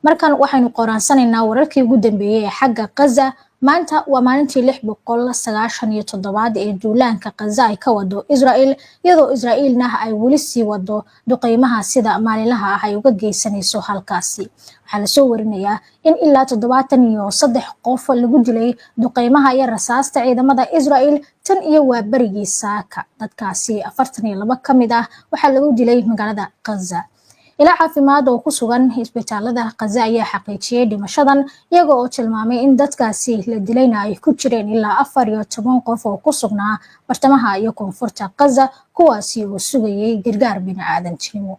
markan waxaynu qoraansanaynaa wararkii ugu dambeeyay ee xagga Gaza. maanta waa maalintii 697 ee duulaanka Gaza ay ka wado Israel, iyadoo Israelna ay weli sii wado duqeymaha sida maalinlaha ah ay uga geysanayso halkaasi. waxaa la soo warinayaa in ilaa 73 qof lagu dilay duqeymaha iyo rasaasta ciidamada Israel tan iyo waa barigii saaka. dadkaasi 42 ka mid ah waxaa lagu dilay magaalada Gaza. ilaa caafimaad oo ku sugan isbitaalada Gaza ayaa xaqiijiyay dhimashadan, iyaga oo tilmaamay in dadkaasi la dilayna ay ku jireen ilaa 14 qof oo ku sugnaa bartamaha iyo koonfurta Gaza, kuwaasi oo sugayay gargaar bini'aadantinimo.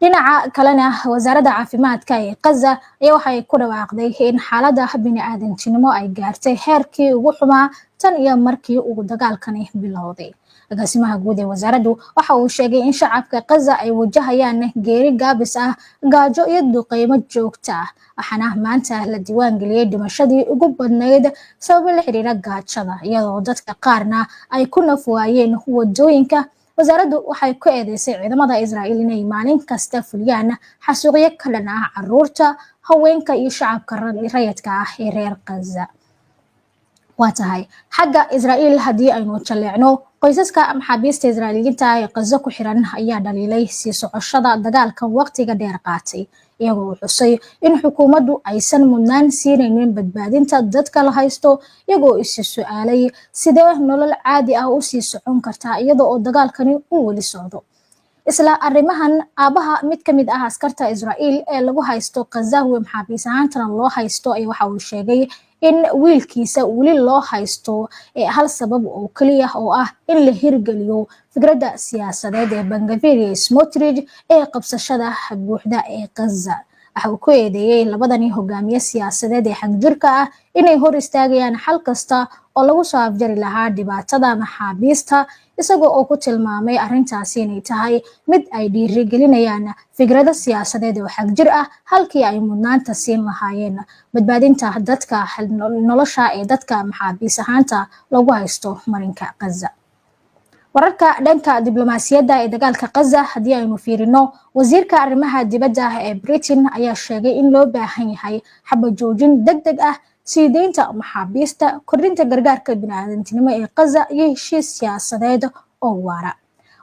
dhinaca kalena wasaaradda caafimaadka ee Gaza ayaa waxay ku dhawaaqday in xaaladda bini'aadantinimo ay gaartay heerkii ugu xumaa tan iyo markii uu dagaalkani bilowday. agaasimaha guud ee wasaaraddu waxa uu sheegay in shacabka Gaza ay wajahayaan geeri gaabis ah, gaajo iyo duqeymo joogto ah, waxaana maanta la diiwaan geliyay dhimashadii ugu badnayd sababo la xiriira gaajada, iyadoo dadka qaarna ay ku naf waayeen wadooyinka. wasaaraddu waxay ku eedeysay ciidamada Israel inay maalin kasta fuliyaan xasuuqyo ka dhan ah carruurta, haweenka iyo shacabka rayidka ah ee reer Gaza. waa tahay xagga Israel haddii aynu jaleecno, qoysaska maxaabiista Israa'iiliyiinta ee Gaza ku xiran ayaa dhaliilay sii socoshada dagaalkan waqtiga dheer qaatay, iyagoo xusay in xukuumaddu aysan mudnaan siinaynin badbaadinta dadka la haysto, iyagoo isi su'aalay sidee nolol caadi ah u sii socon kartaa iyada oo dagaalkani uu weli socdo. isla arrimahan, aabaha mid ka mid ah askarta Israel ee lagu haysto Gaza maxaabiis ahaantana loo haysto waxa uu sheegay in wiilkiisa weli loo haysto hal sabab oo kaliya oo ah in la hirgeliyo fikradda siyaasadeed ee Ben Gvir iyo Smotrich ee qabsashada buuxda ee Gaza. waxa uu ku eedeeyay labadani hogaamiye siyaasadeed ee xagjirka ah inay hor istaagayaan xal kasta oo lagu soo afjari lahaa dhibaatada maxaabiista, isagoo oo ku tilmaamay arrintaasi inay tahay mid ay dhiirigelinayaan fikrado siyaasadeed oo xagjir ah halkii ay mudnaanta siin lahaayeen badbaadinta dadka nolosha ee dadka maxaabiis ahaanta lagu haysto marinka Gaza. wararka dhanka diblomaasiyadda ee dagaalka Gaza haddii aynu fiirino, wasiirka arrimaha dibadda ee Britain ayaa sheegay in loo baahan yahay xabad joojin degdeg ah, sii deynta maxaabiista, kordhinta gargaarka bini'aadantinimo ee Gaza iyo heshiis siyaasadeed oo waara.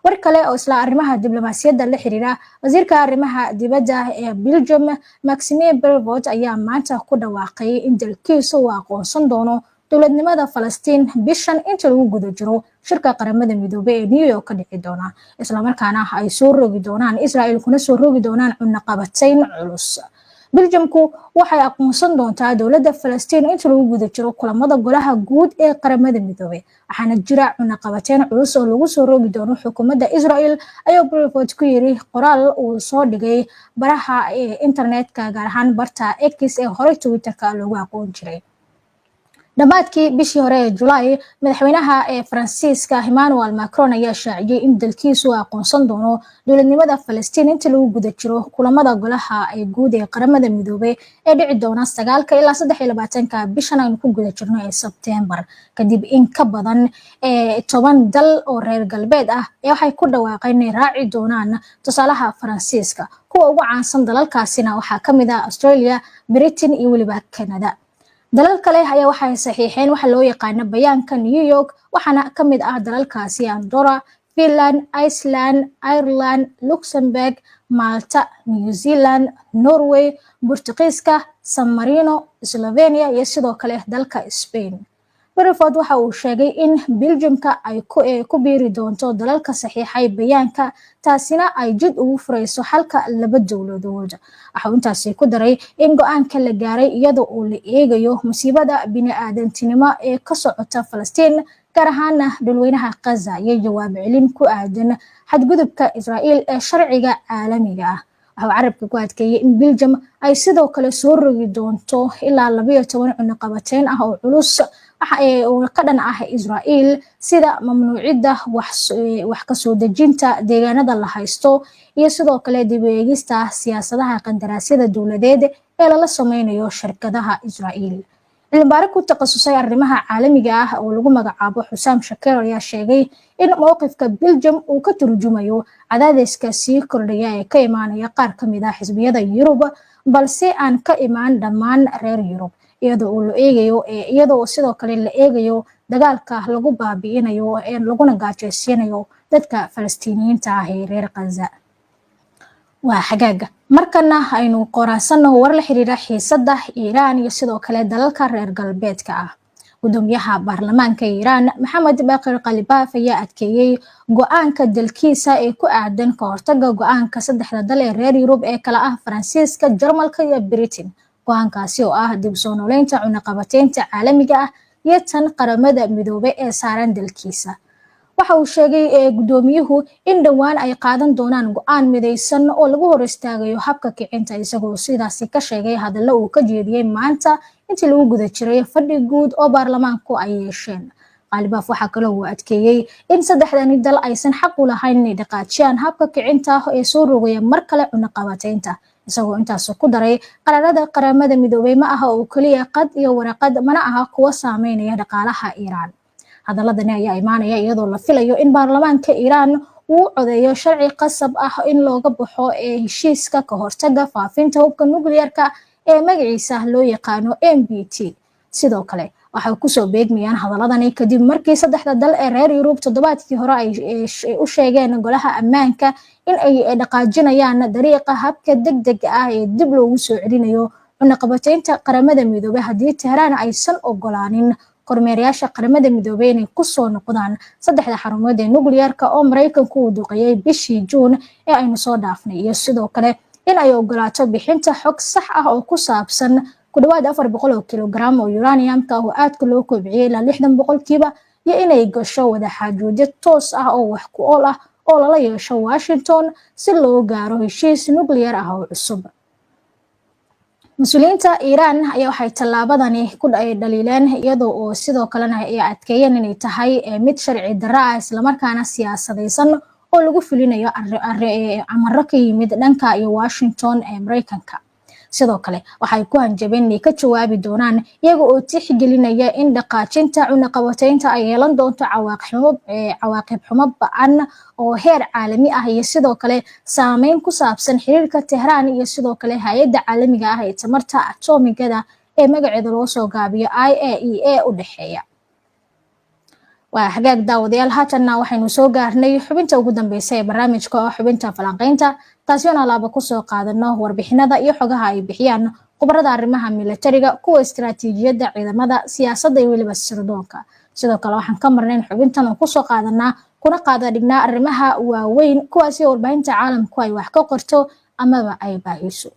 war kale oo isla arrimaha diblomaasiyadda la xiriira, wasiirka arrimaha dibadda ee Belgium Maxime Prevot ayaa maanta ku dhawaaqay in dalkiisu uu aqoonsan doono dowladnimada Falastiin bishan inta lagu guda jiro shirka qaramada midoobay ee New York ka dhici doona, isla markaana ay soo rogi doonaan Israel kuna soo rogi doonaan cunaqabatayn culus. Belgiumku waxay aqoonsan doontaa dowladda Falastiin inta lagu guda jiro kulamada golaha guud ee qaramada midoobay, waxaana jira cunaqabatayn culus oo lagu soo rogi doono xukuumadda Israel, ayuu Prevot ku yiri qoraal uu soo dhigay baraha internetka, gaar ahaan barta X ee hore Twitterka loogu aqoon jiray. dhamaadkii bishii hore ee July, madaxweynaha Faransiiska Emmanuel Macron ayaa shaaciyay in dalkiisu aqoonsan doono dowladnimada Falastiin inta lagu guda jiro kulamada golaha guud ee qaramada midoobay ee dhici doona 9 ilaa 23 bishan aynu ku guda jirno ee Sebtembar, kadib in ka badan 10 dal oo reer galbeed ah waxay ku dhawaaqeen inay raaci doonaan tusaalaha Faransiiska. kuwa ugu caansan dalalkaasina waxaa ka mid ah Australia, Britain iyo weliba Canada. dalal kale ayaa waxay saxiixeen waxa loo yaqaan bayaanka New York, waxaana ka mid ah dalalkaasi Andorra, Finland, Iceland, Ireland, Luxembourg, Malta, New Zealand, Norway, Boortaqiiska, San Marino, Slovenia iyo sidoo kale dalka Spain. Prevot waxa uu sheegay in Belgiumka ay ku biiri doonto dalalka saxiixay bayaanka, taasina ay jid ugu furayso xalka laba dowladood. waxa uu intaasi ku daray in go'aanka la gaaray iyadoo uu la eegayo musiibada bini'aadantinimo ee ka socota Falastiin, gaar ahaan dhulweynaha Gaza, iyo jawaab celin ku aadan xadgudubka Israel ee sharciga caalamiga ah. waxa uu carabka ku adkeeyay in Belgium ay sidoo kale soo rogi doonto ilaa 12 cunaqabatayn ah oo culus oo ka dhan ah Israel, sida mamnuucidda wax ka soo dejinta deegaanada la haysto iyo sidoo kale dib u eegista siyaasadaha qandaraasyada dowladeed ee lala sameynayo shirkadaha Israel. cilmibaare ku takhasusay arrimaha caalamiga ah oo lagu magacaabo Xusaam Shakeer ayaa sheegay in mowqifka Belgium uu ka turjumayo cadaadiska sii kordhaya ee ka imaanaya qaar ka mid ah xisbiyada Yurub balse aan ka imaan dhammaan reer Yurub iyadoo sidoo kale la eegayo dagaalka lagu baabi'inayo ee laguna gaajaysiinayo dadka Falastiiniyiinta ah ee reer Gaza. waa xagaaga markana aynu qoraasano war la xiriira xiisada Iiraan iyo sidoo kale dalalka reer galbeedka ah. gudoomiyaha baarlamaanka Iiraan Maxamed Baaqir Qalibaaf ayaa adkeeyay go'aanka dalkiisa ee ku aadan ka hortagga go'aanka saddexda dal ee reer Yurub ee kala ah Faransiiska, Jarmalka iyo Britain. go'aankaasi oo ah dib soo noolaynta cunaqabateynta caalamiga ah iyo tan qaramada midoobay ee saaran dalkiisa. waxa uu sheegay gudoomiyuhu in dhawaan ay qaadan doonaan go'aan midaysan oo lagu hor istaagayo habka kicinta, isagoo sidaasi ka sheegay hadallo uu ka jeediyay maanta intii lagu guda jiray fadhi guud oo baarlamaanku ay yeesheen. Qalibaaf waxa kale uu adkeeyay in saddexdani dal aysan xaq u lahayn inay dhaqaajiyaan habka kicinta ee soo rogaya mar kale cunaqabateynta, isagoo intaas ku daray qararada qaramada midoobay ma aha oo kaliya qad iyo waraqad, mana aha kuwa saameynaya dhaqaalaha Iiraan. hadaladani ayaa imaanaya iyadoo la filayo in baarlamaanka Iiraan uu codeeyo sharci qasab ah in looga baxo heshiiska ka hortagga faafinta hubka nukliyeerka ee magaciisa loo yaqaano NPT. sidoo kale waxay kusoo beegmayaan hadaladani kadib markii saddexda dal ee reer Yurub toddobaadkii hore ay u sheegeen golaha ammaanka in ay dhaqaajinayaan dariiqa habka degdega ah ee dib loogu soo celinayo cunaqabateynta qaramada midoobay haddii Teheraan aysan ogolaanin kormeerayaasha qaramada midoobay inay ku soo noqdaan saddexda xarumood ee nukliyeerka oo Mareykanku uu duqeeyay bishii Juun ee aynu soo dhaafnay, iyo sidoo kale in ay ogolaato bixinta xog sax ah oo ku saabsan ku dhawaad 400 kilogram oo uraniumka oo aadka loo kobciyay ilaa 60% iyo inay gasho wadaxaajoodyo toos ah oo wax ku ool ah oo lala yeesho Washington si loo gaaro heshiis nukliyeer ah oo cusub. mas-uuliyiinta Iiraan ayaa waxay tallaabadani ku dhaliileen iyadoo oo sidoo kalena ay adkeeyeen inay tahay mid sharci darro ah isla markaana siyaasadaysan oo lagu fulinayo amarro ka yimid dhanka iyo Washington ee Mareykanka. sidoo kale waxay ku hanjabeen inay ka jawaabi doonaan iyaga oo tixgelinaya in dhaqaajinta cunaqabateynta ay yeelan doonto cawaaqib xumo ba'an oo heer caalami ah iyo sidoo kale saameyn ku saabsan xiriirka Teheraan iyo sidoo kale hay'adda caalamiga ah ee tamarta atomigada ee magaceeda loo soo gaabiyo IAEA u dhaxeeya. waa xagaag daawadayaal, haatanna waxaynu soo gaarnay xubinta ugu dambeysay ee barnaamijka oo xubinta falanqaynta, taasi oo alaaba ku soo qaadano warbixinada iyo xogaha ay bixiyaan khubarada arrimaha militariga, kuwa istiraatiijiyadda, ciidamada, siyaasadda iyo weliba sirdoonka. sidoo kale waxaan ka marnayn xubintan oo kusoo qaadanaa kuna qaada dhignaa arrimaha waaweyn kuwaasi oo warbaahinta caalamku ay wax ka qorto amaba ay baahiso.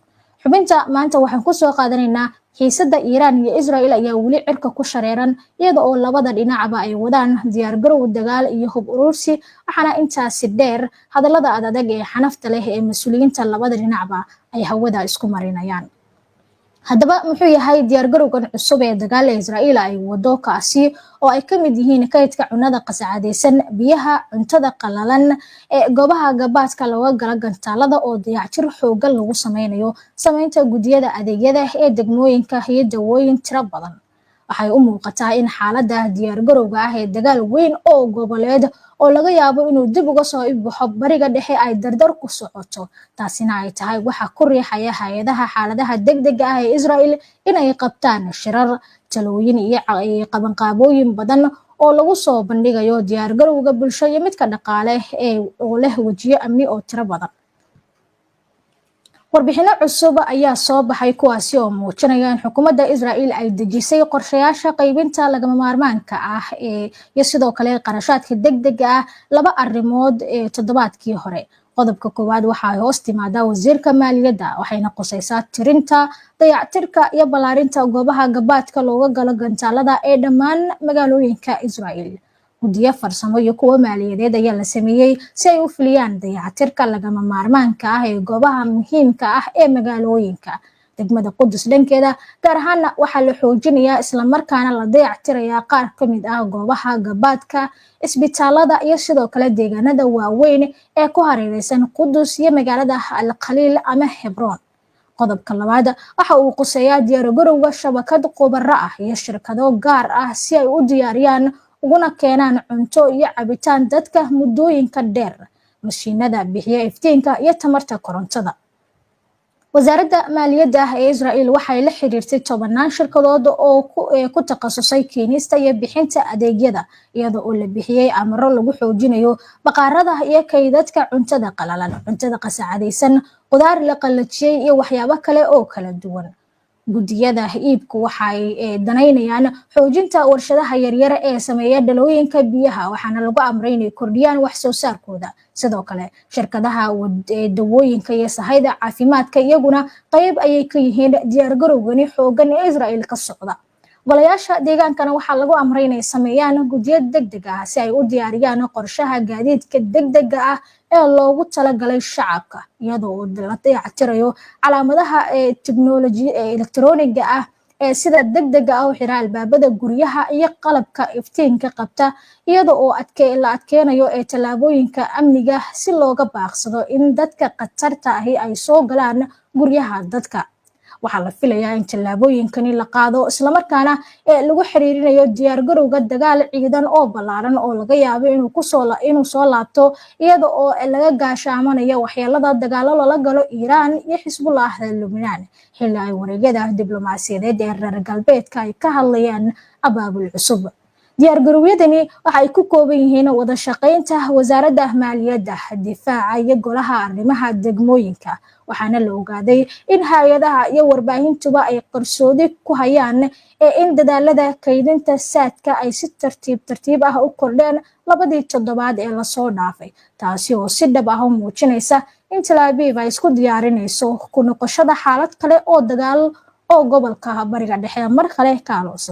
xubinta maanta waxaan kusoo qaadanaynaa xiisada Iiraan iyo Israel ayaa weli cirka ku shareeran iyada oo labada dhinacba ay wadaan diyaargarow dagaal iyo hub urursi, waxaana intaasi dheer hadallada adag ee xanafta leh ee mas-uuliyiinta labada dhinacba ay hawada isku marinayaan. haddaba muxuu yahay diyaargarowgan cusub ee dagaal ee Israel ay wado, kaasi oo ay ka mid yihiin kaydka cunada qasacadaysan, biyaha, cuntada qalalan ee goobaha gabaadka looga gala gantaalada oo dayactir xoogan lagu sameynayo, sameynta gudiyada adeegyada ee degmooyinka iyo dawooyin tiro badan. waxay u muuqataa in xaaladda diyaargarowga ah ee dagaal weyn oo goboleed oo laga yaabo inuu dib uga soo ibaxo bariga dhexe ay dardar ku socoto, taasina ay tahay waxa ku riixaya hay'adaha xaaladaha degdega ah ee Israel inay qabtaan shirar, talooyin iyo qabanqaabooyin badan oo lagu soo bandhigayo diyaargarowga bulsho iyo midka dhaqaale oo leh wajiyo amni oo tiro badan. warbixino cusub ayaa soo baxay kuwaasi oo muujinaya in xukuumadda Israel ay dejisay qorshayaasha qaybinta lagama maarmaanka ah iyo sidoo kale qarashaadka degdega ah laba arrimood ee toddobaadkii hore. qodobka koowaad waxa ay hoos timaadaa wasiirka maaliyadda, waxayna qusaysaa tirinta, dayactirka iyo ballaarinta goobaha gabaadka looga galo gantaalada ee dhammaan magaalooyinka Israel. guddiyo farsamo iyo kuwa maaliyadeed ayaa la sameeyey si ay u fuliyaan dayactirka lagama maarmaanka ah ee goobaha muhiimka ah ee magaalooyinka. degmada Qudus dhankeeda gaar ahaan waxaa la xoojinayaa isla markaana la dayactirayaa qaar ka mid ah goobaha gabaadka, isbitaalada iyo sidoo kale deegaanada waaweyn ee ku hareeraysan Qudus iyo magaalada Al-Khaliil ama Hebron. qodobka labaad waxa uu quseeyaa diyaargarowga shabakad khubaro ah iyo shirkado gaar ah si ay u diyaariyaan uguna keenaan cunto iyo cabitaan dadka muddooyinka dheer mashiinada bixiya iftiinka iyo tamarta korontada. wasaaradda maaliyadda ee Israel waxay la xiriirtay 10 shirkadood oo ku takhasusay keenista iyo bixinta adeegyada iyadoo oo la bixiyay amaro lagu xoojinayo baqaarada iyo kaydadka cuntada qalalan, cuntada qasacadaysan, qudaar la qalajiyay iyo waxyaabo kale oo kala duwan. guddiyada iibku waxay danaynayaan xoojinta warshadaha yaryar ee sameeya dhalooyinka biyaha waxaana lagu amray inay kordhiyaan wax soo saarkooda. sidoo kale shirkadaha dawooyinka iyo sahayda caafimaadka iyaguna qayb ayay ka yihiin diyaargarowgani xoogan ee Israel ka socda. golayaasha deegaankana waxaa lagu amray inay sameeyaan guddiyo degdeg ah si ay u diyaariyaan qorshaha gaadiidka degdega ah ee loogu talagalay shacabka iyadoo la dayactirayo calaamadaha elektarooniga ah ee sida degdega ah u xira albaabada guryaha iyo qalabka iftiinka qabta iyadoo oo la adkeenayo tallaabooyinka amniga si looga baaqsado in dadka khatarta ahi ay soo galaan guryaha dadka. waxaa la filayaa in tallaabooyinkani la qaado islamarkaana lagu xiriirinayo diyaargarowga dagaal ciidan oo ballaaran oo laga yaabo inuu soo laabto iyada oo laga gaashaamanayo waxyeelada dagaalo lala galo Iiraan iyo Xisbullah Lubnaan xilli ay wareegyada diblomaasiyadeed ee reer galbeedka ay ka hadlayaan abaabul cusub. diyaargarowyadani waxay ku kooban yihiin wada shaqaynta wasaaradda maaliyadda, difaaca iyo golaha arrimaha degmooyinka waxaana la ogaaday in hay'adaha iyo warbaahintuba ay qarsoodi ku hayaan in dadaalada kaydinta saadka ay si tartiib ah u kordheen labadii toddobaad ee lasoo dhaafay taasi oo si dhab ah u muujinaysa in Tel Aviv ay isku diyaarinayso ku noqoshada xaalad kale oo dagaal oo gobolka bariga dhexe mar kale ka aloosan.